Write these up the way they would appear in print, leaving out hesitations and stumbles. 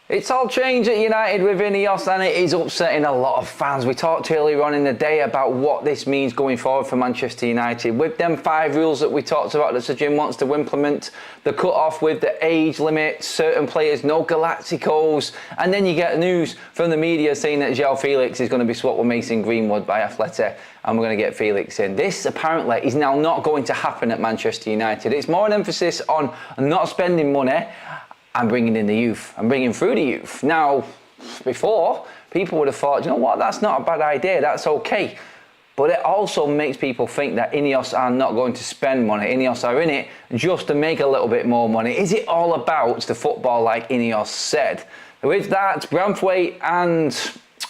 It's all changed at United with Ineos, and it is upsetting a lot of fans. We talked earlier on in the day about what this means going forward for Manchester United. With them 5 rules that we talked about that Sir Jim wants to implement, the cut-off with the age limit, certain players, no Galacticos, and then you get news from the media saying that João Felix is going to be swapped with Mason Greenwood by Atleti, and we're going to get Felix in. This apparently is now not going to happen at Manchester United. It's more an emphasis on not spending money and bringing in the youth and bringing through the youth. Now, before, people would have thought, you know what, that's not a bad idea, that's okay. But it also makes people think that Ineos are not going to spend money. Ineos are in it just to make a little bit more money. Is it all about the football like Ineos said? With that, Branthwaite and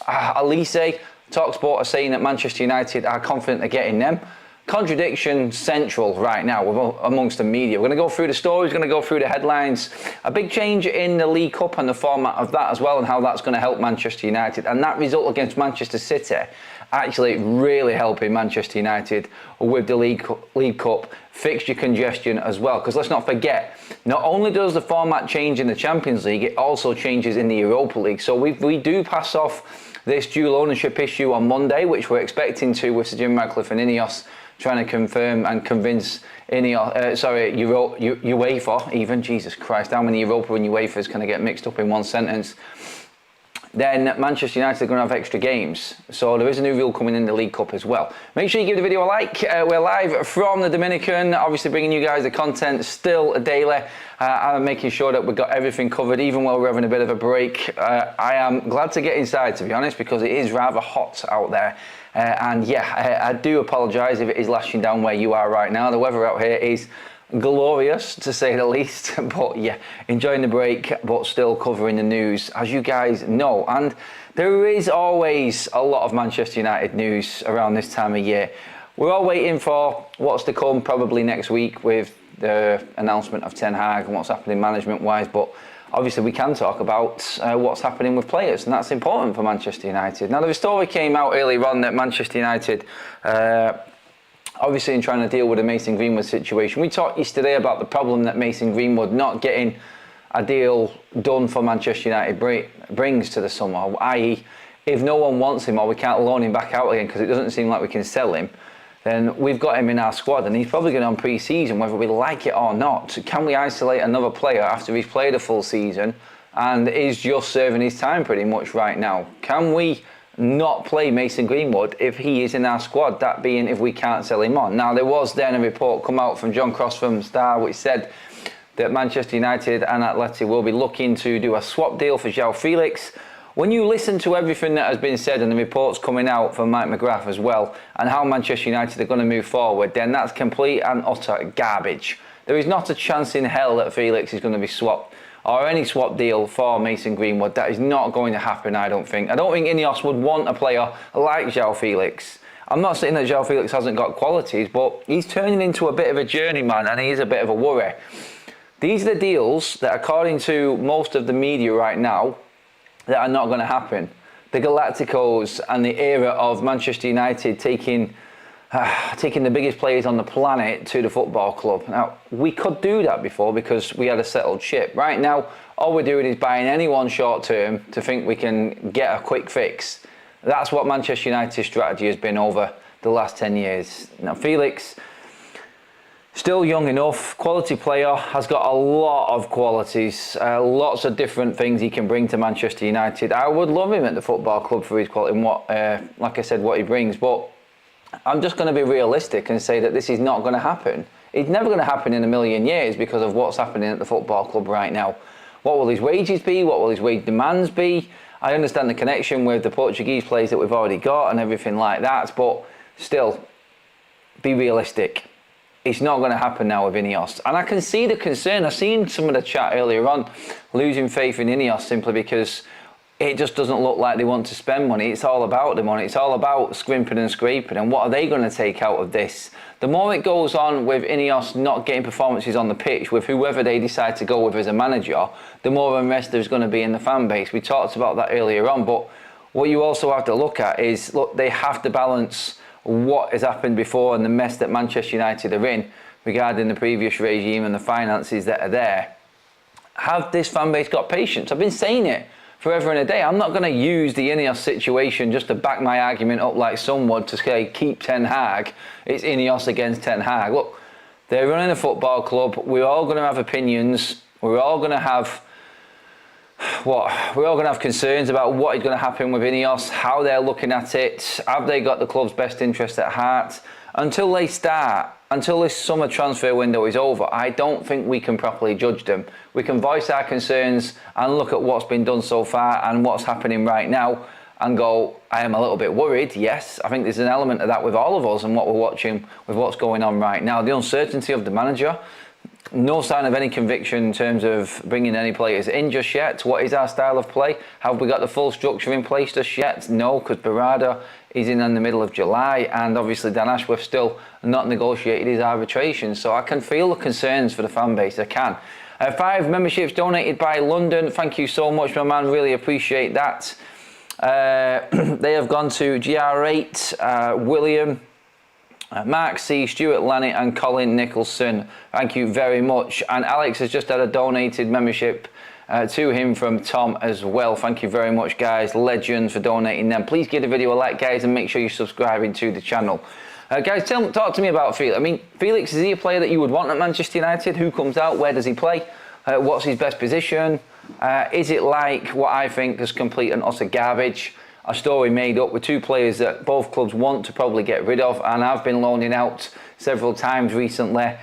Elise, TalkSport are saying that Manchester United are confident of getting them. Contradiction central right now amongst the media. We're going to go through the stories, we're going to go through the headlines. A big change in the League Cup and the format of that as well, and how that's going to help Manchester United. And that result against Manchester City actually really helping Manchester United with the League Cup fixture congestion as well. Because let's not forget, not only does the format change in the Champions League, it also changes in the Europa League. So we do pass off this dual ownership issue on Monday, which we're expecting to with Sir Jim Ratcliffe and Ineos, trying to confirm and convince UEFA even. Jesus Christ, how many Europa and UEFAs can I get mixed up in one sentence? Then Manchester United are going to have extra games. So there is a new rule coming in the League Cup as well. Make sure you give the video a like. We're live from the Dominican, obviously bringing you guys the content still daily. I'm making sure that we've got everything covered, even while we're having a bit of a break. I am glad to get inside, to be honest, because it is rather hot out there. And yeah, I do apologise if it is lashing down where you are right now. The weather out here is glorious, to say the least. But yeah, enjoying the break, but still covering the news, as you guys know. And there is always a lot of Manchester United news around this time of year. We're all waiting for what's to come probably next week with the announcement of Ten Hag and what's happening management-wise. But obviously we can talk about what's happening with players, and that's important for Manchester United. Now, the story came out earlier on that Manchester United, obviously in trying to deal with the Mason Greenwood situation. We talked yesterday about the problem that Mason Greenwood not getting a deal done for Manchester United brings to the summer, i.e. if no one wants him or we can't loan him back out again because it doesn't seem like we can sell him, then we've got him in our squad and he's probably going on pre-season whether we like it or not. Can we isolate another player after he's played a full season and is just serving his time pretty much right now? Can we not play Mason Greenwood if he is in our squad, that being if we can't sell him on? Now, there was then a report come out from John Cross from Star which said that Manchester United and Atleti will be looking to do a swap deal for João Felix. When you listen to everything that has been said and the reports coming out from Mike McGrath as well, and how Manchester United are going to move forward, then that's complete and utter garbage. There is not a chance in hell that Felix is going to be swapped, or any swap deal for Mason Greenwood. That is not going to happen, I don't think. I don't think Ineos would want a player like João Felix. I'm not saying that João Felix hasn't got qualities, but he's turning into a bit of a journeyman and he is a bit of a worry. These are the deals that, according to most of the media right now, that are not going to happen. The Galacticos and the era of Manchester United taking the biggest players on the planet to the football club. Now, we could do that before because we had a settled ship. Right now, all we're doing is buying anyone short term to think we can get a quick fix. That's what Manchester United's strategy has been over the last 10 years. Now, Felix, still young enough, quality player, has got a lot of qualities, lots of different things he can bring to Manchester United. I would love him at the football club for his quality and what, like I said, what he brings. But I'm just going to be realistic and say that this is not going to happen. It's never going to happen in a million years because of what's happening at the football club right now. What will his wages be? What will his wage demands be? I understand the connection with the Portuguese players that we've already got and everything like that, but still, be realistic. It's not going to happen now with Ineos. And I can see the concern. I've seen some of the chat earlier on, losing faith in Ineos simply because it just doesn't look like they want to spend money. It's all about the money. It's all about scrimping and scraping. And what are they going to take out of this? The more it goes on with Ineos not getting performances on the pitch with whoever they decide to go with as a manager, the more unrest there's going to be in the fan base. We talked about that earlier on. But what you also have to look at is, look, they have to balance what has happened before and the mess that Manchester United are in regarding the previous regime and the finances that are there. have this fan base got patience? I've been saying it forever and a day. I'm not going to use the Ineos situation just to back my argument up like some would to say keep Ten Hag. It's Ineos against Ten Hag. Look, they're running a football club. We're all going to have opinions. We're all going to have concerns about what is going to happen with Ineos, how they're looking at it, have they got the club's best interest at heart? Until this summer transfer window is over, I don't think we can properly judge them. We can voice our concerns and look at what's been done so far and what's happening right now and go, I am a little bit worried. Yes, I think there's an element of that with all of us and what we're watching with what's going on right now. The uncertainty of the manager, no sign of any conviction in terms of bringing any players in just yet. What is our style of play? Have we got the full structure in place just yet? No, because Barada is in the middle of July, and obviously Dan Ashworth still not negotiated his arbitration. So I can feel the concerns for the fan base. I can. 5 memberships donated by London. Thank you so much, my man. Really appreciate that. They have gone to GR8, William, Mark C, Stuart Lannett and Colin Nicholson. Thank you very much. And Alex has just had a donated membership to him from Tom as well. Thank you very much, guys. Legends for donating them. Please give the video a like, guys, and make sure you're subscribing to the channel. Guys, talk to me about Felix. I mean, Felix, is he a player that you would want at Manchester United? Who comes out? Where does he play? What's his best position? Is it like what I think is complete and utter garbage? A story made up with 2 players that both clubs want to probably get rid of, and I've been loaning out several times recently,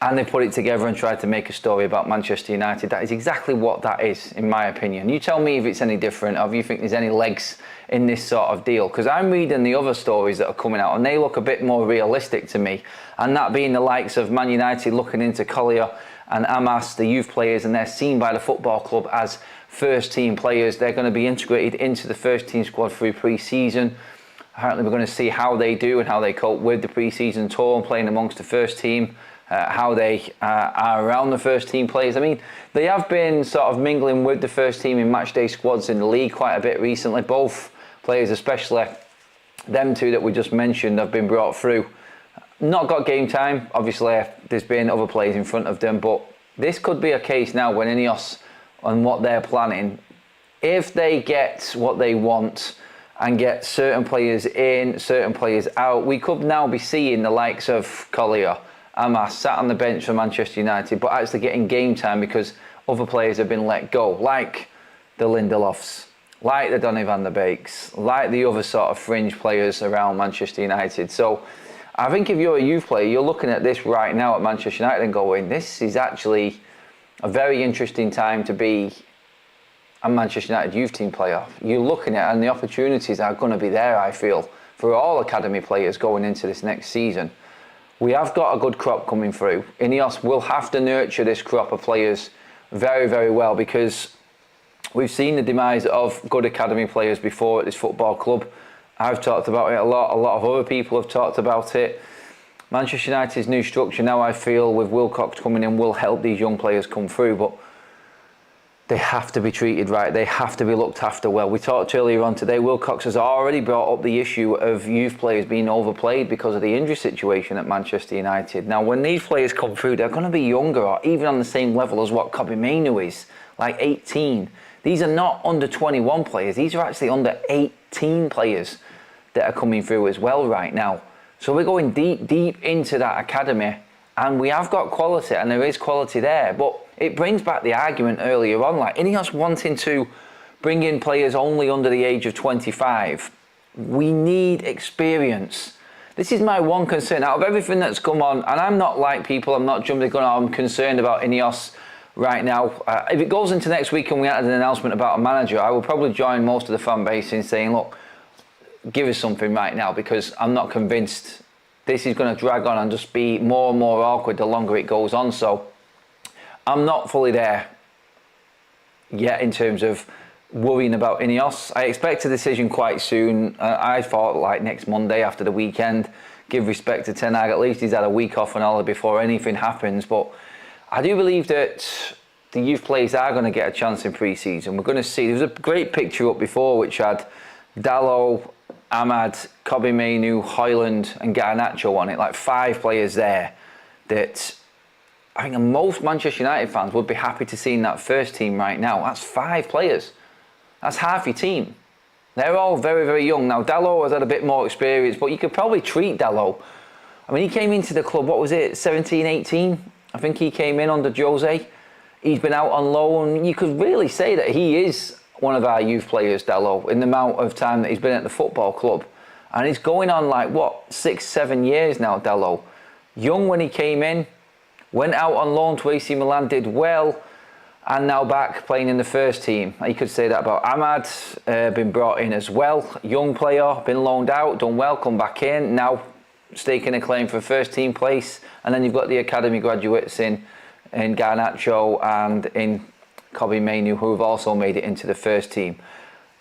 and they put it together and tried to make a story about Manchester United. That is exactly what that is, in my opinion. You tell me if it's any different, or if you think there's any legs in this sort of deal, because I'm reading the other stories that are coming out and they look a bit more realistic to me, and that being the likes of Man United looking into Collier and Amas, the youth players, and they're seen by the football club as first team players. They're going to be integrated into the first team squad through pre-season. Apparently we're going to see how they do and how they cope with the pre-season tour and playing amongst the first team, how they are around the first team players. I mean, they have been sort of mingling with the first team in match day squads in the league quite a bit recently. Both players, especially them 2 that we just mentioned, have been brought through. Not got game time. Obviously, there's been other players in front of them, but this could be a case now when Ineos and what they're planning, if they get what they want and get certain players in, certain players out, we could now be seeing the likes of Collier, Amas sat on the bench for Manchester United, but actually getting game time because other players have been let go, like the Lindelofs, like the Donny van der Beeks, like the other sort of fringe players around Manchester United. So I think if you're a youth player, you're looking at this right now at Manchester United and going, this is actually a very interesting time to be a Manchester United youth team player. You're looking at, and the opportunities are going to be there, I feel, for all academy players going into this next season. We have got a good crop coming through. Ineos will have to nurture this crop of players very, very well, because we've seen the demise of good academy players before at this football club. I've talked about it a lot of other people have talked about it. Manchester United's new structure now, I feel, with Wilcox coming in, will help these young players come through, but they have to be treated right. They have to be looked after well. We talked earlier on today, Wilcox has already brought up the issue of youth players being overplayed because of the injury situation at Manchester United. Now, when these players come through, they're going to be younger or even on the same level as what Kobbie Mainoo is, like 18. These are not under 21 players. These are actually under 18 players that are coming through as well right now. So we're going deep into that academy, and we have got quality, and there is quality there. But it brings back the argument earlier on, like Ineos wanting to bring in players only under the age of 25. We need experience. This is my one concern out of everything that's come on, and I'm not like people, I'm not jumping the gun, I'm concerned about Ineos right now. If it goes into next week and we had an announcement about a manager, I will probably join most of the fan base in saying, look, give us something right now, because I'm not convinced this is going to drag on and just be more and more awkward the longer it goes on. So I'm not fully there yet in terms of worrying about Ineos. I expect a decision quite soon. I thought like next Monday after the weekend. Give respect to Ten Hag, at least he's had a week off and all before anything happens. But I do believe that the youth players are going to get a chance in pre-season. We're going to see, there was a great picture up before which had Dalot, Ahmad, Kobbie Mainoo, Hoyland and Garnacho on it, like 5 players there that I think most Manchester United fans would be happy to see in that first team right now. That's 5 players. That's half your team. They're all very, very young. Now, Dalot has had a bit more experience, but you could probably treat Dalot. I mean, he came into the club, what was it, 17, 18? I think he came in under Jose. He's been out on loan. You could really say that he is one of our youth players, Dalot, in the amount of time that he's been at the football club. And he's going on like, what, 6, 7 years now, Dalot. Young when he came in, went out on loan to AC Milan, did well, and now back playing in the first team. You could say that about Ahmad, been brought in as well. Young player, been loaned out, done well, come back in, now staking a claim for first team place. And then you've got the academy graduates in Garnacho and in Kobbie Mainoo, who have also made it into the first team.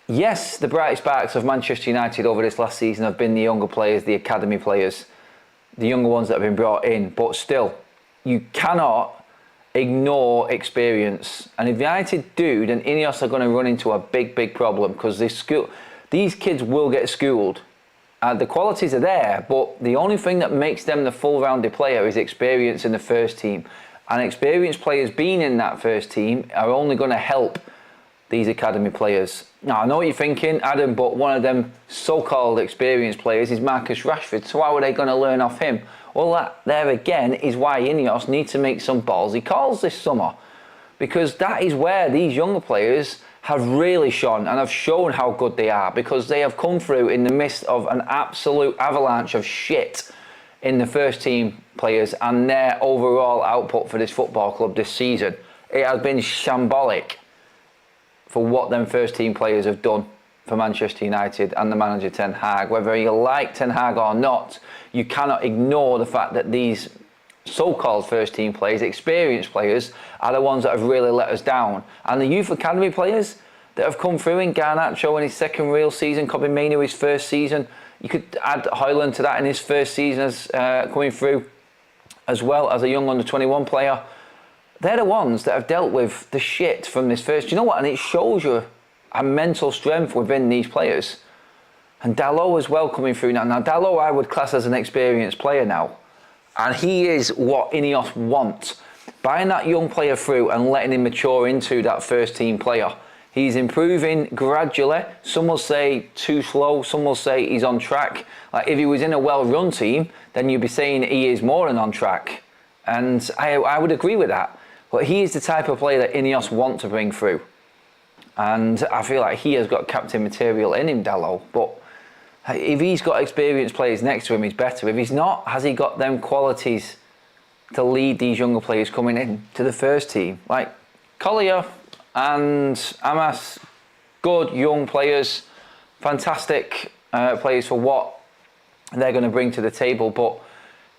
Yes, the bright sparks of Manchester United over this last season have been the younger players, the academy players, the younger ones that have been brought in, but still, you cannot ignore experience. And if United do, then Ineos are going to run into a big, big problem, because these kids will get schooled. The qualities are there, but the only thing that makes them the full-rounded player is experience in the first team. And experienced players being in that first team are only going to help these academy players. Now, I know what you're thinking, Adam, but one of them so-called experienced players is Marcus Rashford, so how are they going to learn off him? Well, that there again is why Ineos need to make some ballsy calls this summer, because that is where these younger players have really shone and have shown how good they are, because they have come through in the midst of an absolute avalanche of shit in the first team players and their overall output for this football club this season. It has been shambolic for what them first team players have done for Manchester United and the manager Ten Hag. Whether you like Ten Hag or not, you cannot ignore the fact that these so-called first team players, experienced players, are the ones that have really let us down. And the youth academy players that have come through in Garnacho in his second real season, Kobbie Mainoo his first season, you could add Højlund to that in his first season as coming through, as well as a young under-21 player. They're the ones that have dealt with the shit from this first. Do you know what? And it shows you a mental strength within these players. And Dalot as well coming through now. Now, Dalot I would class as an experienced player now. And he is what Ineos want. Buying that young player through and letting him mature into that first team player. He's improving gradually. Some will say too slow. Some will say he's on track. Like if he was in a well-run team, then you'd be saying he is more than on track. And I would agree with that. But he is the type of player that Ineos want to bring through. And I feel like he has got captain material in him, Dalot. But if he's got experienced players next to him, he's better. If he's not, has he got them qualities to lead these younger players coming in to the first team? Like Collier and Amas, good young players, fantastic players for what they're going to bring to the table, but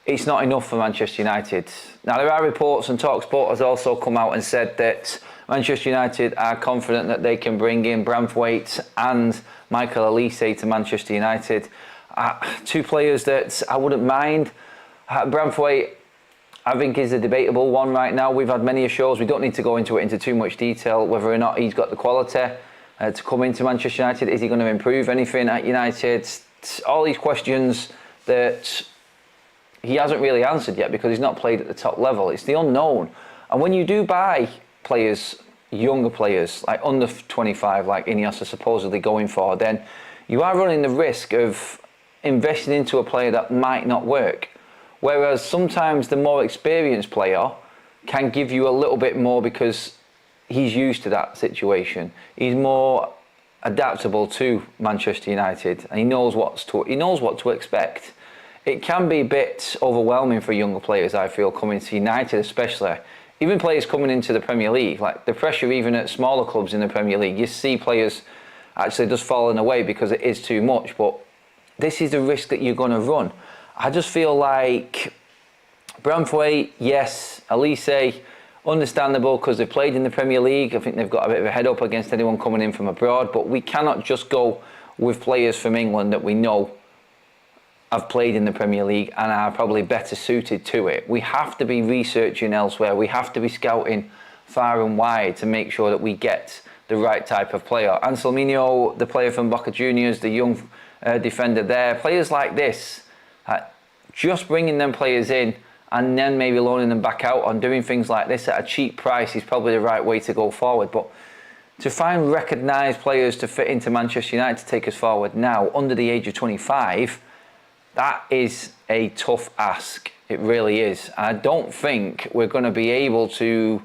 it's not enough for Manchester United. Now, there are reports, and TalkSport has also come out and said that Manchester United are confident that they can bring in Branthwaite and Michael Elise to Manchester United. 2 players that I wouldn't mind. Branthwaite, I think, is a debatable one right now. We've had many shows. We don't need to go into too much detail, whether or not he's got the quality to come into Manchester United. Is he going to improve anything at United? All these questions that he hasn't really answered yet because he's not played at the top level. It's the unknown. And when you do buy players, younger players, like under 25, like Ineos are supposedly going for, then you are running the risk of investing into a player that might not work. Whereas sometimes the more experienced player can give you a little bit more because he's used to that situation. He's more adaptable to Manchester United and he knows what to expect. It can be a bit overwhelming for younger players, I feel, coming to United especially. Even players coming into the Premier League, like the pressure even at smaller clubs in the Premier League, you see players actually just falling away because it is too much. But this is the risk that you're going to run. I just feel like Branthwaite, yes, Elise, understandable because they've played in the Premier League. I think they've got a bit of a head up against anyone coming in from abroad, but we cannot just go with players from England that we know have played in the Premier League and are probably better suited to it. We have to be researching elsewhere. We have to be scouting far and wide to make sure that we get the right type of player. Anselminho, the player from Boca Juniors, the young defender there, players like this, just bringing them players in and then maybe loaning them back out on doing things like this at a cheap price is probably the right way to go forward. But to find recognised players to fit into Manchester United to take us forward now, under the age of 25, that is a tough ask. It really is. I don't think we're going to be able to...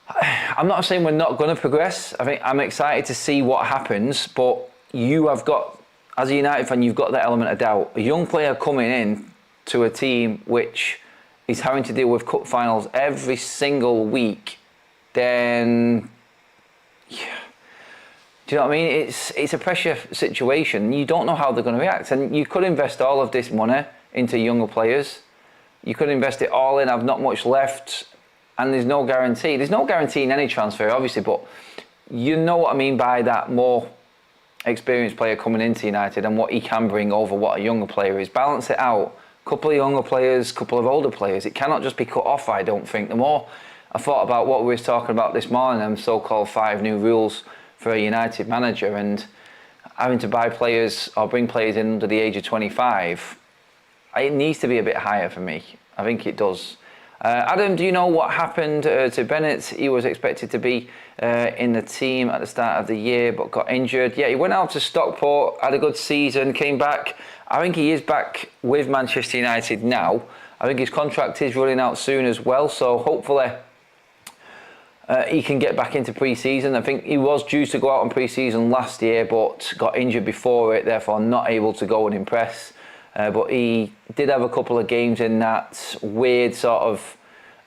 I'm not saying we're not going to progress. I think I'm excited to see what happens, but you have got, as a United fan, you've got that element of doubt. A young player coming in to a team which is having to deal with cup finals every single week, then... yeah. Do you know what I mean? It's a pressure situation. You don't know how they're going to react. And you could invest all of this money into younger players. You could invest it all in, have not much left, and there's no guarantee. There's no guarantee in any transfer, obviously, but you know what I mean by that more experienced player coming into United and what he can bring over what a younger player is. Balance it out. Couple of younger players, couple of older players. It cannot just be cut off, I don't think. The more I thought about what we were talking about this morning, them so-called 5 new rules for a United manager, and having to buy players or bring players in under the age of 25, it needs to be a bit higher for me. I think it does. Adam, do you know what happened to Bennett? He was expected to be in the team at the start of the year but got injured. Yeah, he went out to Stockport, had a good season, came back. I think he is back with Manchester United now. I think his contract is running out soon as well, so hopefully he can get back into pre-season. I think he was due to go out on pre-season last year but got injured before it, therefore not able to go and impress. But he did have a couple of games in that weird sort of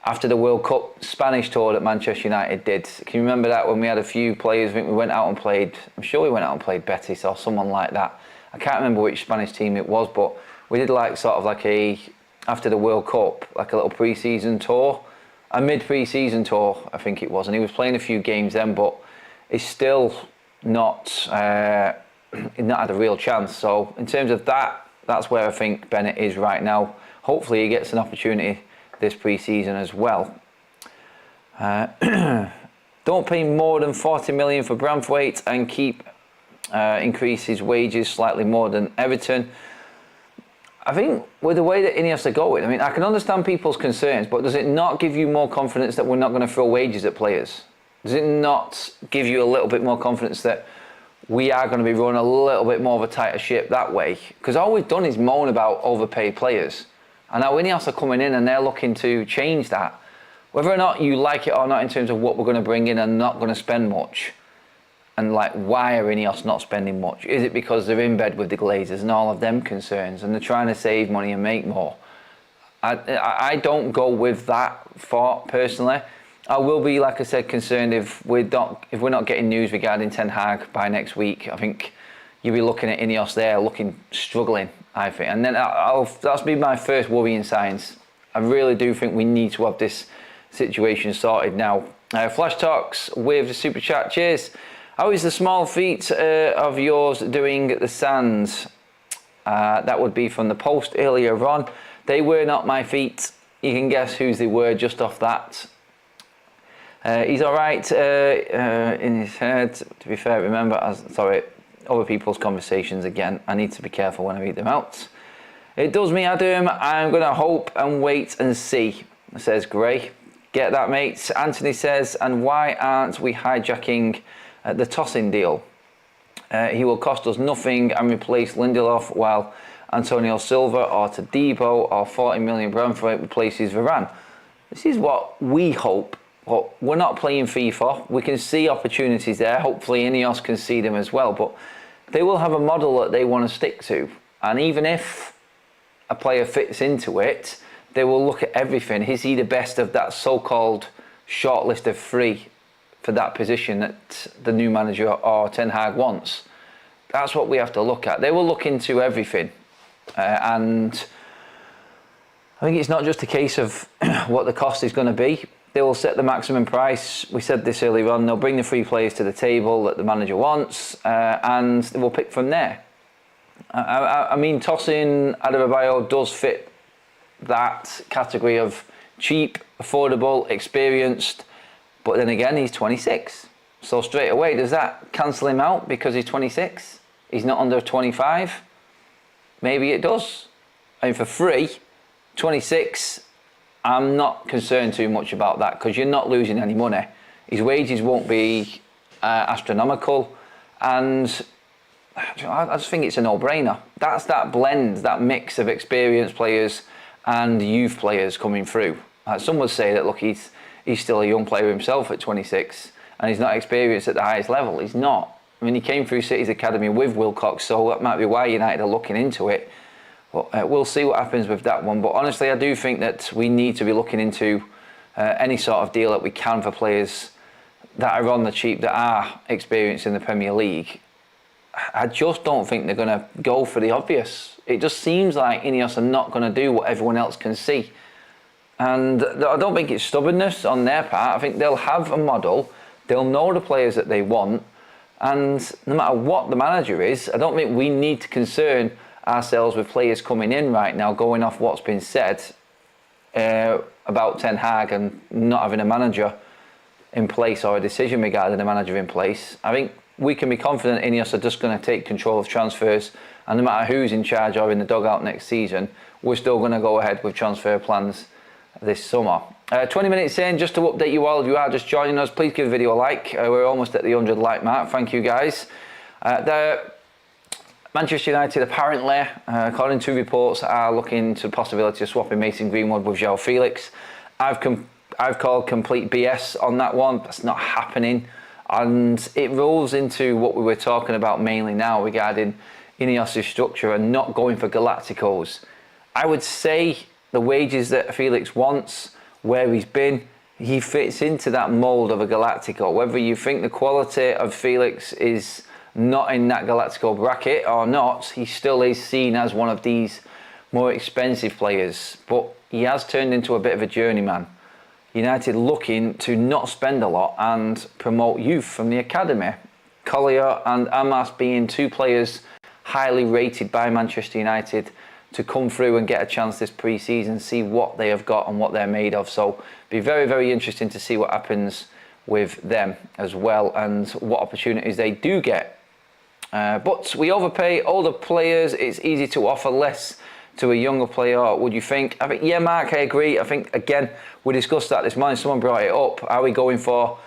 after the World Cup Spanish tour that Manchester United did. Can you remember that when we had a few players? I think we went out and played, I'm sure we went out and played Betis or someone like that. I can't remember which Spanish team it was, but we did like sort of like a, after the World Cup, like a little pre-season tour. A mid-pre-season tour, I think it was, and he was playing a few games then, but he's still not had a real chance. So in terms of that, that's where I think Bennett is right now. Hopefully he gets an opportunity this pre-season as well. Don't pay more than 40 million for Branthwaite and keep increase his wages slightly more than Everton. I think with the way that Ineos are going, I mean, I can understand people's concerns, but does it not give you more confidence that we're not going to throw wages at players? Does it not give you a little bit more confidence that we are going to be running a little bit more of a tighter ship that way? Because all we've done is moan about overpaid players. And now Ineos are coming in and they're looking to change that. Whether or not you like it or not in terms of what we're going to bring in and not going to spend much. And like, why are Ineos not spending much? Is it because they're in bed with the Glazers and all of them concerns and they're trying to save money and make more? I don't go with that thought personally. I will be, like I said, concerned if we're not getting news regarding Ten Hag by next week. I think you'll be looking at Ineos there, struggling, I think. And then that's been my first worrying signs. I really do think we need to have this situation sorted now. Flash Talks with the Super Chat. Cheers. How is the small feet of yours doing at the Sands? That would be from the post earlier on. They were not my feet. You can guess whose they were just off that. He's all right in his head. To be fair, remember, other people's conversations again. I need to be careful when I read them out. It does me, Adam. I'm going to hope and wait and see, says Gray. Get that, mates. Anthony says, and why aren't we hijacking the tossing deal? He will cost us nothing and replace Lindelof while Antonio Silva or Todibo or 40 million Branthwaite replaces Varane. This is what we hope. But we're not playing FIFA. We can see opportunities there. Hopefully Ineos can see them as well. But they will have a model that they want to stick to. And even if a player fits into it, they will look at everything. Is he the best of that so-called short list of 3 for that position that the new manager or Ten Hag wants? That's what we have to look at. They will look into everything. And I think it's not just a case of what the cost is going to be. They will set the maximum price. We said this earlier on. They'll bring the 3 players to the table that the manager wants, and they will pick from there. I mean, tossing Adebayo does fit that category of cheap, affordable, experienced, but then again, he's 26. So straight away, does that cancel him out because he's 26? He's not under 25? Maybe it does. I mean, for free, 26, I'm not concerned too much about that because you're not losing any money. His wages won't be astronomical, and I just think it's a no-brainer. That's that blend, that mix of experienced players and youth players coming through. Some would say that, look, he's still a young player himself at 26 and he's not experienced at the highest level. He's not. I mean, he came through City's academy with Wilcox, so that might be why United are looking into it. But we'll see what happens with that one. But honestly, I do think that we need to be looking into any sort of deal that we can for players that are on the cheap, that are experienced in the Premier League. I just don't think they're going to go for the obvious. It just seems like Ineos are not going to do what everyone else can see. And I don't think it's stubbornness on their part. I think they'll have a model. They'll know the players that they want. And no matter what the manager is, I don't think we need to concern ourselves with players coming in right now, going off what's been said about Ten Hag and not having a manager in place or a decision regarding a manager in place. I think we can be confident Ineos are just going to take control of transfers, and no matter who's in charge or in the dugout next season, we're still going to go ahead with transfer plans this summer. 20 minutes in, just to update you all, if you are just joining us, please give the video a like. We're almost at the 100 like mark. Thank you guys. Manchester United apparently, according to reports, are looking to the possibility of swapping Mason Greenwood with João Felix. I've called complete BS on that one. That's not happening. And it rolls into what we were talking about mainly now regarding Ineos' structure and not going for Galacticos. I would say the wages that Felix wants, where he's been, he fits into that mould of a Galactico. Whether you think the quality of Felix is not in that Galactico bracket or not, he still is seen as one of these more expensive players. But he has turned into a bit of a journeyman. United looking to not spend a lot and promote youth from the academy. Collier and Amas being two players highly rated by Manchester United to come through and get a chance this pre-season, see what they have got and what they're made of. So be very, very interesting to see what happens with them as well and what opportunities they do get. But we overpay older players. It's easy to offer less to a younger player, would you think? I think, yeah, Mark, I agree. I think, again, we discussed that this morning. Someone brought it up. Are we going for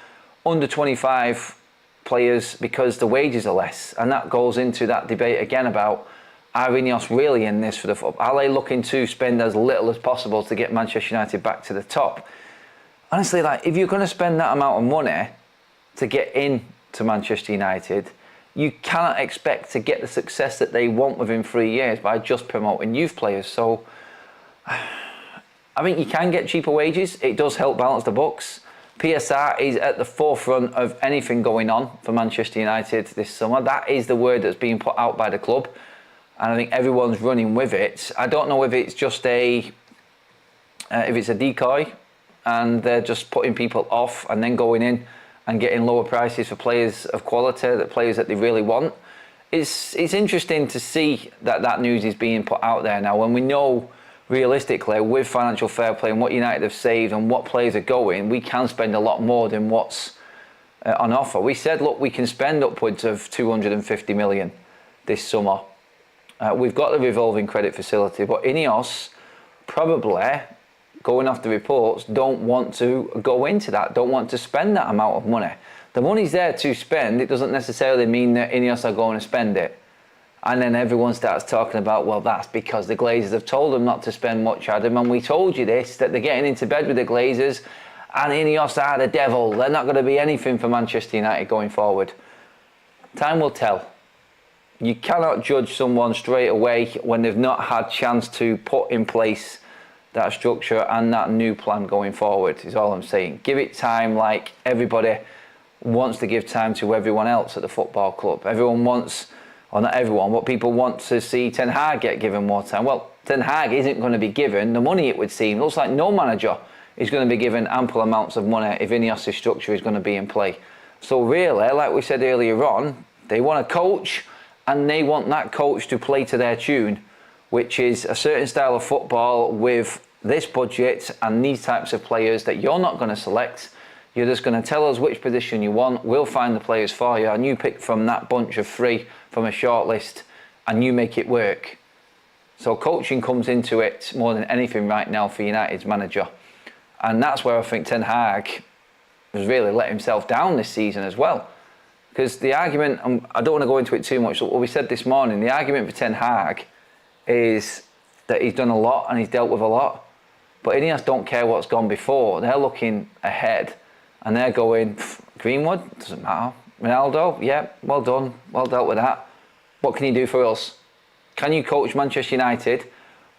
under 25 players because the wages are less? And that goes into that debate again about, are Ineos really in this for the football? Are they looking to spend as little as possible to get Manchester United back to the top? Honestly, like, if you're going to spend that amount of money to get into Manchester United, you cannot expect to get the success that they want within 3 years by just promoting youth players. So I think you can get cheaper wages. It does help balance the books. PSR is at the forefront of anything going on for Manchester United this summer. That is the word that's being put out by the club, and I think everyone's running with it. I don't know if it's just if it's a decoy and they're just putting people off and then going in and getting lower prices for players of quality, the players that they really want. It's interesting to see that news is being put out there now, when we know realistically with financial fair play and what United have saved and what players are going, we can spend a lot more than what's on offer. We said, look, we can spend upwards of 250 million this summer. We've got the revolving credit facility, but Ineos probably, going off the reports, don't want to go into that, don't want to spend that amount of money. The money's there to spend. It doesn't necessarily mean that Ineos are going to spend it. And then everyone starts talking about, well, that's because the Glazers have told them not to spend much, Adam, and we told you this, that they're getting into bed with the Glazers, and Ineos are the devil. They're not going to be anything for Manchester United going forward. Time will tell. You cannot judge someone straight away when they've not had chance to put in place that structure and that new plan going forward, is all I'm saying. Give it time, like everybody wants to give time to everyone else at the football club. Everyone wants, or not everyone, but people want to see Ten Hag get given more time. Well, Ten Hag isn't going to be given the money, it would seem. It looks like no manager is going to be given ample amounts of money if Ineos' structure is going to be in play. So really, like we said earlier on, they want a coach, and they want that coach to play to their tune, which is a certain style of football with this budget and these types of players that you're not going to select. You're just going to tell us which position you want. We'll find the players for you, and you pick from that bunch of 3 from a short list, and you make it work. So coaching comes into it more than anything right now for United's manager. And that's where I think Ten Hag has really let himself down this season as well. Because the argument, I don't want to go into it too much, what we said this morning, the argument for Ten Hag is that he's done a lot and he's dealt with a lot. But Ineos don't care what's gone before. They're looking ahead and they're going, Greenwood, doesn't matter. Ronaldo, yeah, well done, well dealt with that. What can you do for us? Can you coach Manchester United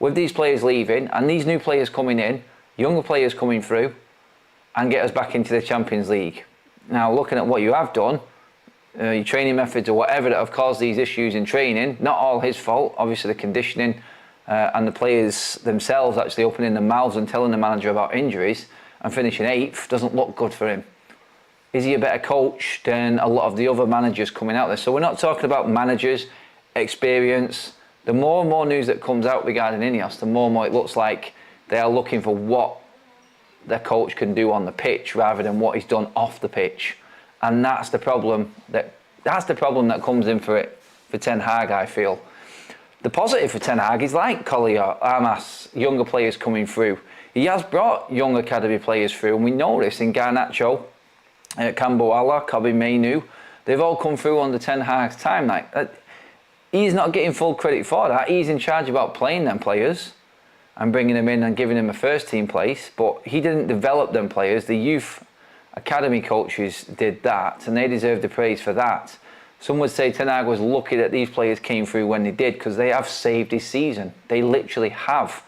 with these players leaving and these new players coming in, younger players coming through, and get us back into the Champions League? Now, looking at what you have done, your training methods or whatever that have caused these issues in training, not all his fault. Obviously, the conditioning and the players themselves actually opening their mouths and telling the manager about injuries and finishing 8th doesn't look good for him. Is he a better coach than a lot of the other managers coming out there? So we're not talking about managers, experience. The more and more news that comes out regarding Ineos, the more and more it looks like they are looking for what their coach can do on the pitch rather than what he's done off the pitch. And that's the problem that comes in for Ten Hag, I feel. The positive for Ten Hag is like Collier, Armas, younger players coming through. He has brought young academy players through, and we know this in Garnacho, Camboala, Kobe Mainu. They've all come through under Ten Hag's time. He's not getting full credit for that. He's in charge about playing them players and bringing them in and giving them a first team place, but he didn't develop them players. The youth academy coaches did that, and they deserve the praise for that. Some would say Ten Hag was lucky that these players came through when they did, because they have saved his season. They literally have.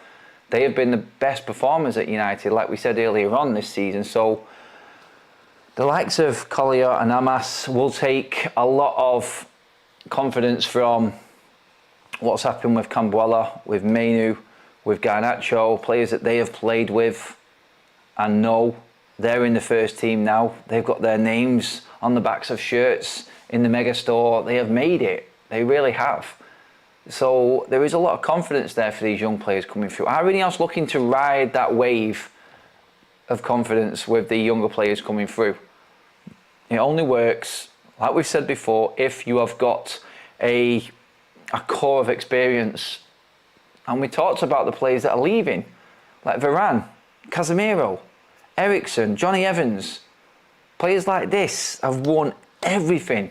They have been the best performers at United, like we said earlier on this season. So the likes of Collier and Amas will take a lot of confidence from what's happened with Camboala, with Mainu, with Garnacho, players that they have played with and know. They're in the first team now. They've got their names on the backs of shirts in the mega store. They have made it. They really have. So there is a lot of confidence there for these young players coming through. Are Ineos looking to ride that wave of confidence with the younger players coming through? It only works, like we've said before, if you have got a core of experience. And we talked about the players that are leaving, like Varane, Casemiro, Eriksen, Johnny Evans. Players like this have won everything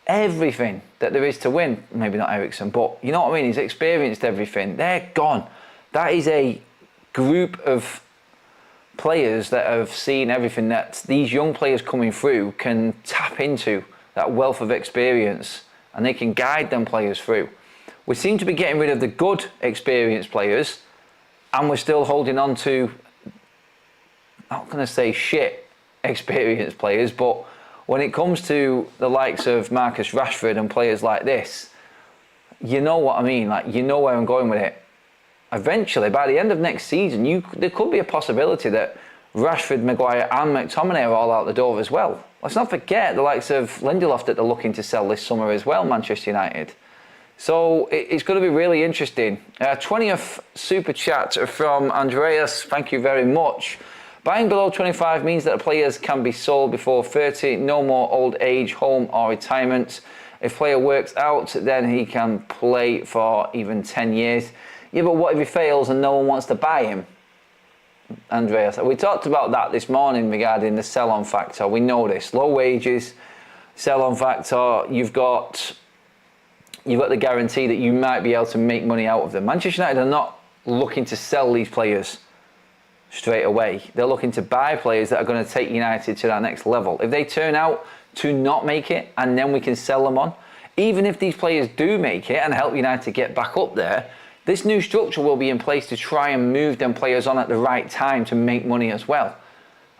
that there is to win. Maybe not Eriksen, but you know what I mean? He's experienced everything. They're gone. That is a group of players that have seen everything that these young players coming through can tap into, that wealth of experience, and they can guide them players through. We seem to be getting rid of the good experienced players, and we're still holding on to, I'm not going to say shit experienced players, but when it comes to the likes of Marcus Rashford and players like this, you know what I mean, like, you know where I'm going with it. Eventually, by the end of next season, there could be a possibility that Rashford, Maguire and McTominay are all out the door as well. Let's not forget the likes of Lindelof that they're looking to sell this summer as well, Manchester United. So it's going to be really interesting. 20th super chat from Andreas, thank you very much. Buying below 25 means that the players can be sold before 30, no more old age, home or retirement. If player works out, then he can play for even 10 years. Yeah, but what if he fails and no one wants to buy him? Andreas, we talked about that this morning regarding the sell-on factor. We know this, low wages, sell-on factor, you've got the guarantee that you might be able to make money out of them. Manchester United are not looking to sell these players straight away. They're looking to buy players that are going to take United to that next level. If they turn out to not make it and then we can sell them on, even if these players do make it and help United get back up there, this new structure will be in place to try and move them players on at the right time to make money as well.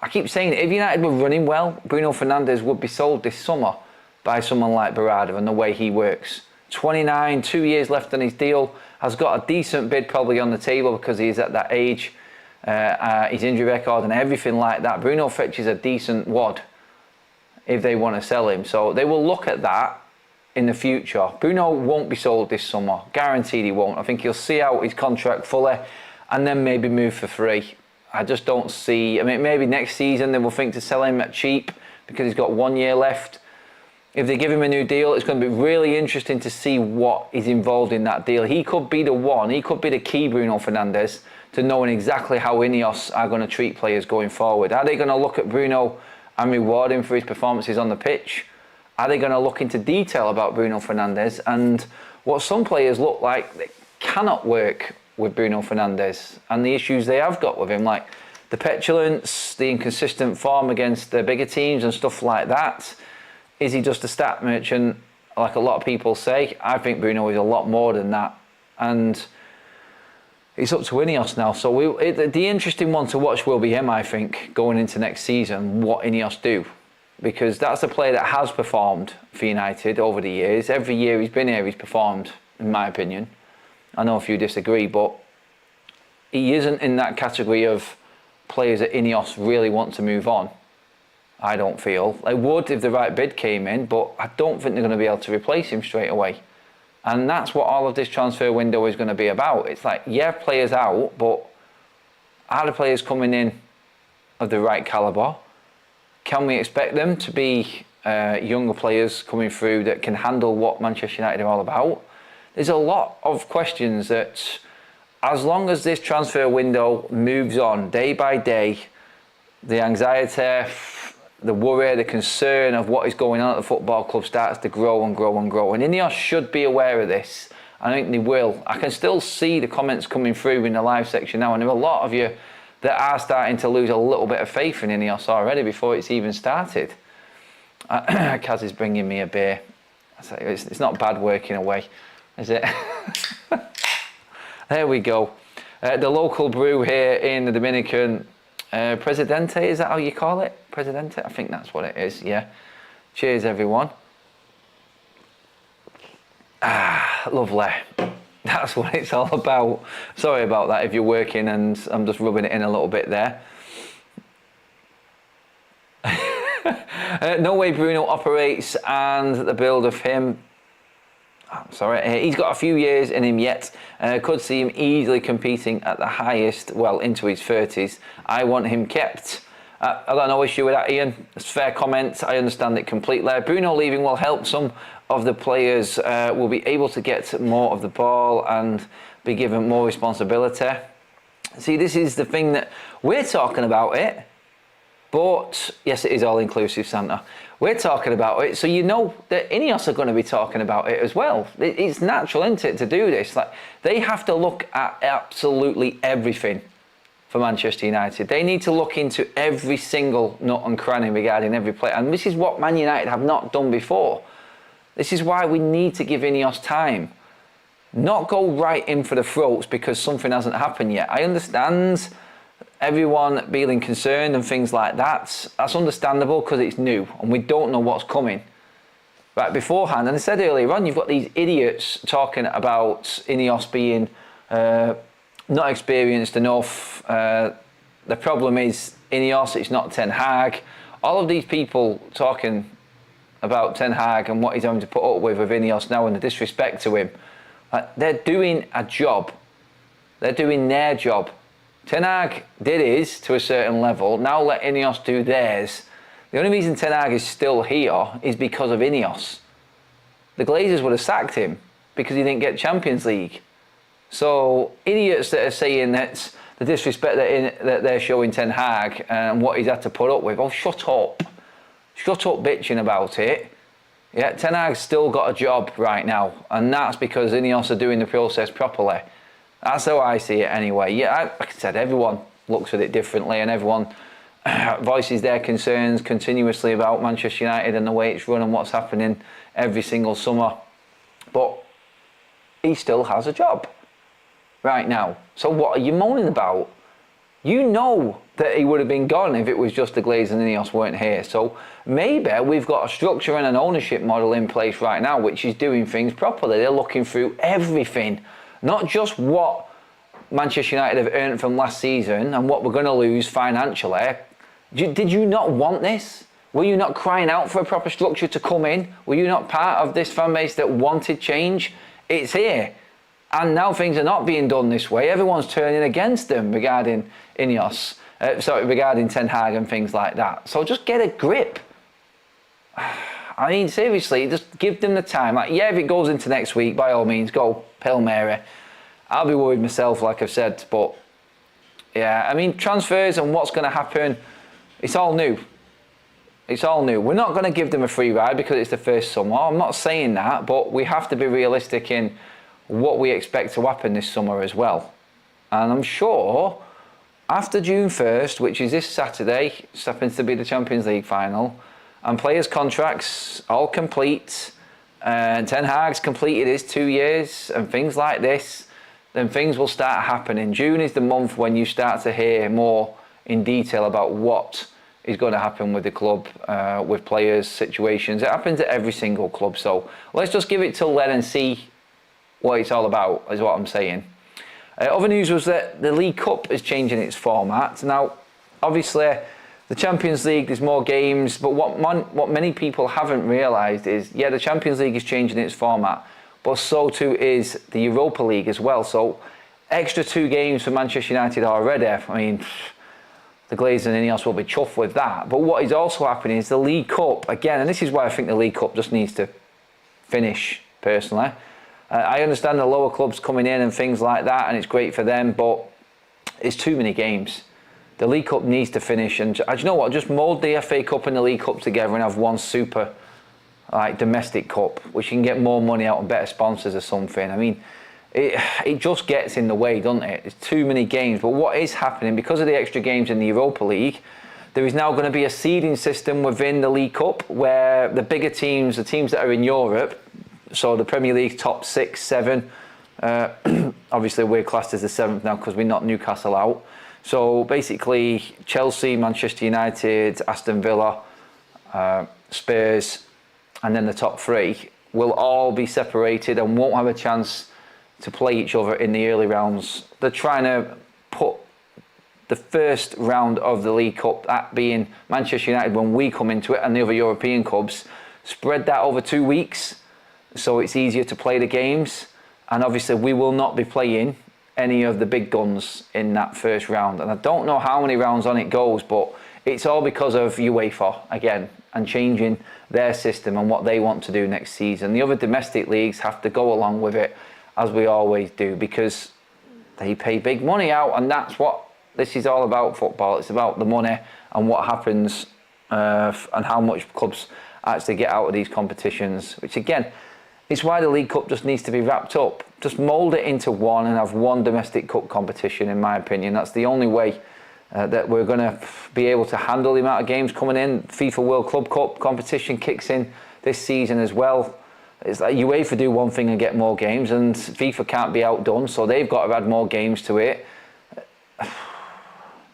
I keep saying it, if United were running well, Bruno Fernandes would be sold this summer by someone like Barada and the way he works. 29, 2 years left on his deal, has got a decent bid probably on the table because he's at that age, his injury record and everything like that. Bruno fetches a decent wad if they want to sell him. So they will look at that in the future. Bruno won't be sold this summer, guaranteed he won't. I think he'll see out his contract fully and then maybe move for free. I just don't see, I mean, maybe next season they will think to sell him at cheap because he's got 1 year left. If they give him a new deal, it's going to be really interesting to see what is involved in that deal. He could be the one, he could be the key, Bruno Fernandes, to knowing exactly how Ineos are going to treat players going forward. Are they going to look at Bruno and reward him for his performances on the pitch? Are they going to look into detail about Bruno Fernandes and what some players look like they cannot work with Bruno Fernandes and the issues they have got with him, like the petulance, the inconsistent form against the bigger teams and stuff like that? Is he just a stat merchant, like a lot of people say? I think Bruno is a lot more than that. And it's up to Ineos now. So the interesting one to watch will be him, I think, going into next season, what Ineos do. Because that's a player that has performed for United over the years. Every year he's been here, he's performed, in my opinion. I know if you disagree, but he isn't in that category of players that Ineos really want to move on. I don't feel. They would if the right bid came in, but I don't think they're going to be able to replace him straight away. And that's what all of this transfer window is going to be about. It's like, yeah, players out, but are the players coming in of the right calibre? Can we expect them to be younger players coming through that can handle what Manchester United are all about? There's a lot of questions that, as long as this transfer window moves on day by day, the anxiety, the worry, the concern of what is going on at the football club starts to grow and grow and grow. And Ineos should be aware of this. I think they will. I can still see the comments coming through in the live section now, and there are a lot of you that are starting to lose a little bit of faith in Ineos already before it's even started. Kaz is bringing me a beer. It's not bad working away, is it? There we go. The local brew here in the Dominican, Presidente, is that how you call it? Presidente? I think that's what it is, yeah. Cheers, everyone. Ah, lovely. That's what it's all about. Sorry about that if you're working and I'm just rubbing it in a little bit there. No way Bruno operates and the build of him. Sorry, he's got a few years in him yet. Could see him easily competing at the highest, well, into his 30s. I want him kept. I got no issue with that, Ian. It's a fair comment. I understand it completely. Bruno leaving will help some of the players will be able to get more of the ball and be given more responsibility. See, this is the thing that we're talking about it, but yes, it is all-inclusive, Santa. We're talking about it, so you know that Ineos are going to be talking about it as well. It's natural, isn't it, to do this? Like, they have to look at absolutely everything for Manchester United. They need to look into every single nut and cranny regarding every player, and this is what Man United have not done before. This is why we need to give Ineos time. Not go right in for the throats because something hasn't happened yet. I understand everyone being concerned and things like that. That's understandable because it's new and we don't know what's coming. Right, beforehand, and I said earlier on, you've got these idiots talking about Ineos being not experienced enough. The problem is Ineos, it's not Ten Hag. All of these people talking about Ten Hag and what he's having to put up with Ineos now and the disrespect to him. They're doing a job. They're doing their job. Ten Hag did his to a certain level. Now let Ineos do theirs. The only reason Ten Hag is still here is because of Ineos. The Glazers would have sacked him because he didn't get Champions League. So idiots that are saying that the disrespect that they're showing Ten Hag and what he's had to put up with, oh, shut up. Shut up bitching about it. Yeah, Ten Hag's still got a job right now, and that's because Ineos are doing the process properly. That's how I see it anyway. Yeah, like I said, everyone looks at it differently and everyone voices their concerns continuously about Manchester United and the way it's run and what's happening every single summer. But he still has a job right now. So what are you moaning about? You know that he would have been gone if it was just the Glazers and Ineos weren't here. So maybe we've got a structure and an ownership model in place right now which is doing things properly. They're looking through everything, not just what Manchester United have earned from last season and what we're going to lose financially. Did you not want this? Were you not crying out for a proper structure to come in? Were you not part of this fan base that wanted change? It's here. And now things are not being done this way. Everyone's turning against them regarding Ineos. Regarding Ten Hag and things like that. So just get a grip. I mean, seriously, just give them the time. Like, yeah, if it goes into next week, by all means, go Hail Mary. I'll be worried myself, like I've said, but yeah, I mean, transfers and what's going to happen, it's all new. It's all new. We're not going to give them a free ride because it's the first summer. I'm not saying that, but we have to be realistic in what we expect to happen this summer as well. And I'm sure after June 1st, which is this Saturday, just happens to be the Champions League final, and players' contracts all complete, and Ten Hag's completed his 2 years and things like this, then things will start happening. June is the month when you start to hear more in detail about what is going to happen with the club, with players' situations. It happens at every single club, so let's just give it till then and see what it's all about, is what I'm saying. Other news was that the League Cup is changing its format. Now, obviously, the Champions League, there's more games, but what many people haven't realised is, yeah, the Champions League is changing its format, but so too is the Europa League as well. So, extra 2 games for Manchester United already. I mean, the Glazers and Ineos will be chuffed with that. But what is also happening is the League Cup, again, and this is why I think the League Cup just needs to finish, personally. I understand the lower clubs coming in and things like that, and it's great for them, but it's too many games. The League Cup needs to finish, and do you know what? Just mould the FA Cup and the League Cup together and have one super, like, domestic cup, which you can get more money out and better sponsors or something. I mean, it just gets in the way, doesn't it? It's too many games. But what is happening, because of the extra games in the Europa League, there is now going to be a seeding system within the League Cup where the bigger teams, the teams that are in Europe, so the Premier League top 6, 7, obviously we're classed as the 7th now because we knocked Newcastle out. So basically Chelsea, Manchester United, Aston Villa, Spurs, and then the top 3 will all be separated and won't have a chance to play each other in the early rounds. They're trying to put the first round of the League Cup, that being Manchester United when we come into it, and the other European clubs, spread that over 2 weeks so it's easier to play the games. And obviously we will not be playing any of the big guns in that first round. And I don't know how many rounds on it goes, but it's all because of UEFA, again, and changing their system and what they want to do next season. The other domestic leagues have to go along with it, as we always do, because they pay big money out, and that's what this is all about, football. It's about the money and what happens and how much clubs actually get out of these competitions, which again, it's why the League Cup just needs to be wrapped up. Just mould it into one and have one domestic cup competition, in my opinion. That's the only way that we're going to be able to handle the amount of games coming in. FIFA World Club Cup competition kicks in this season as well. It's like UEFA do one thing and get more games, and FIFA can't be outdone, so they've got to add more games to it.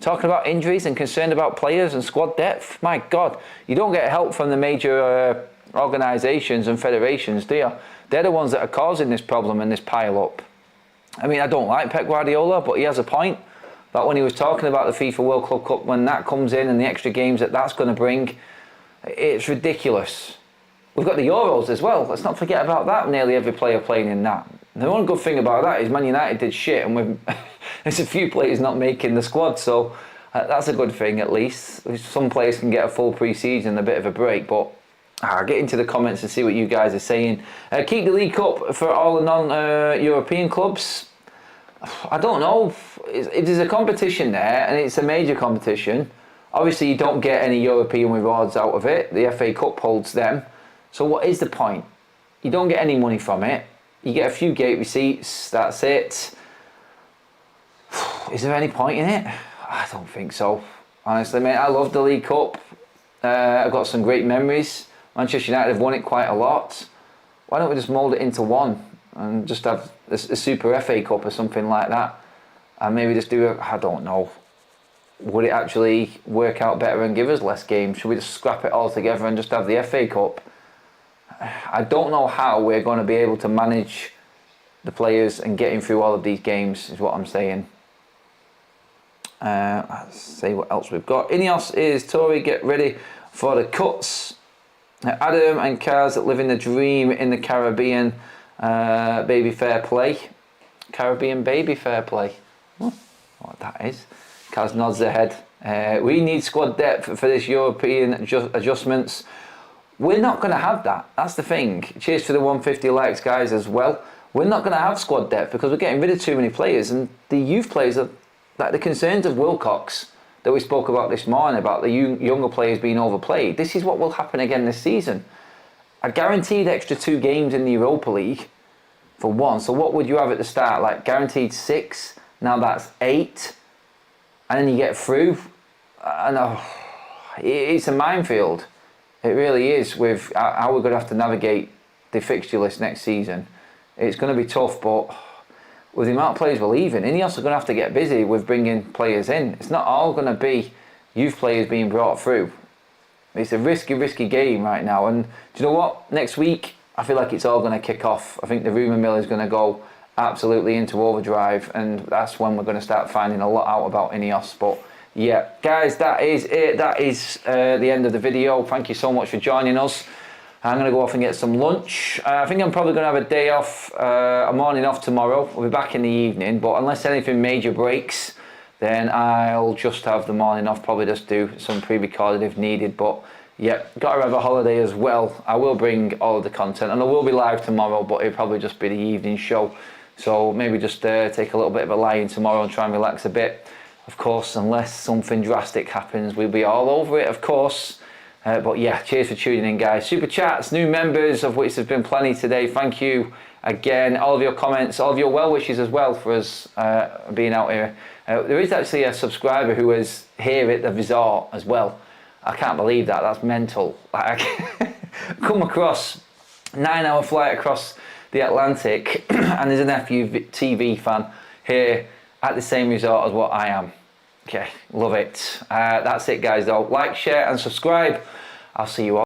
Talking about injuries and concerned about players and squad depth, my God, you don't get help from the major organisations and federations, do you? They're the ones that are causing this problem and this pile-up. I mean, I don't like Pep Guardiola, but he has a point. That when he was talking about the FIFA World Club Cup, when that comes in and the extra games that that's going to bring, it's ridiculous. We've got the Euros as well. Let's not forget about that. Nearly every player playing in that. The one good thing about that is Man United did shit, and there's a few players not making the squad, so that's a good thing at least. Some players can get a full pre-season, a bit of a break, but I'll get into the comments and see what you guys are saying. Keep the League Cup for all the non-European clubs. I don't know. If there's a competition there, and it's a major competition, obviously you don't get any European rewards out of it. The FA Cup holds them. So what is the point? You don't get any money from it. You get a few gate receipts, that's it. Is there any point in it? I don't think so. Honestly, mate, I love the League Cup. I've got some great memories. Manchester United have won it quite a lot. Why don't we just mould it into one and just have a Super FA Cup or something like that? And maybe just do I don't know. Would it actually work out better and give us less games? Should we just scrap it all together and just have the FA Cup? I don't know how we're going to be able to manage the players and getting through all of these games, is what I'm saying. Let's see what else we've got. Ineos is Tory, get ready for the cuts. Adam and Kaz living the dream in the Caribbean. Baby fair play. Caribbean baby fair play. What that is. Kaz nods their head. We need squad depth for this European adjustments. We're not going to have that. That's the thing. Cheers for the 150 likes, guys, as well. We're not going to have squad depth because we're getting rid of too many players, and the youth players are like the concerns of Wilcox that we spoke about this morning, about the younger players being overplayed. This is what will happen again this season. A guaranteed extra 2 games in the Europa League for one. So what would you have at the start? Like guaranteed 6, now that's 8, and then you get through. It's a minefield. It really is, with how we're going to have to navigate the fixture list next season. It's going to be tough, but with the amount of players we're leaving, Ineos are going to have to get busy with bringing players in. It's not all going to be youth players being brought through. It's a risky game right now. And do you know what? Next week, I feel like it's all going to kick off. I think the rumour mill is going to go absolutely into overdrive, and that's when we're going to start finding a lot out about Ineos. But yeah, guys, that is it. That is the end of the video. Thank you so much for joining us. I'm going to go off and get some lunch. I think I'm probably going to have a day off, a morning off tomorrow. I'll be back in the evening, but unless anything major breaks, then I'll just have the morning off, probably just do some pre-recorded if needed. But yeah, got to have a holiday as well. I will bring all of the content, and I will be live tomorrow, but it'll probably just be the evening show. So maybe just take a little bit of a lie-in tomorrow and try and relax a bit. Of course, unless something drastic happens, we'll be all over it, of course. But yeah, cheers for tuning in, guys. Super chats, new members, of which there's been plenty today. Thank you again. All of your comments, all of your well wishes as well for us being out here. There is actually a subscriber who is here at the resort as well. I can't believe that. That's mental. Like, come across 9-hour flight across the Atlantic, and there's an FUTV fan here at the same resort as what I am. Okay, love it. That's it, guys, though. Like, share and subscribe. I'll see you all.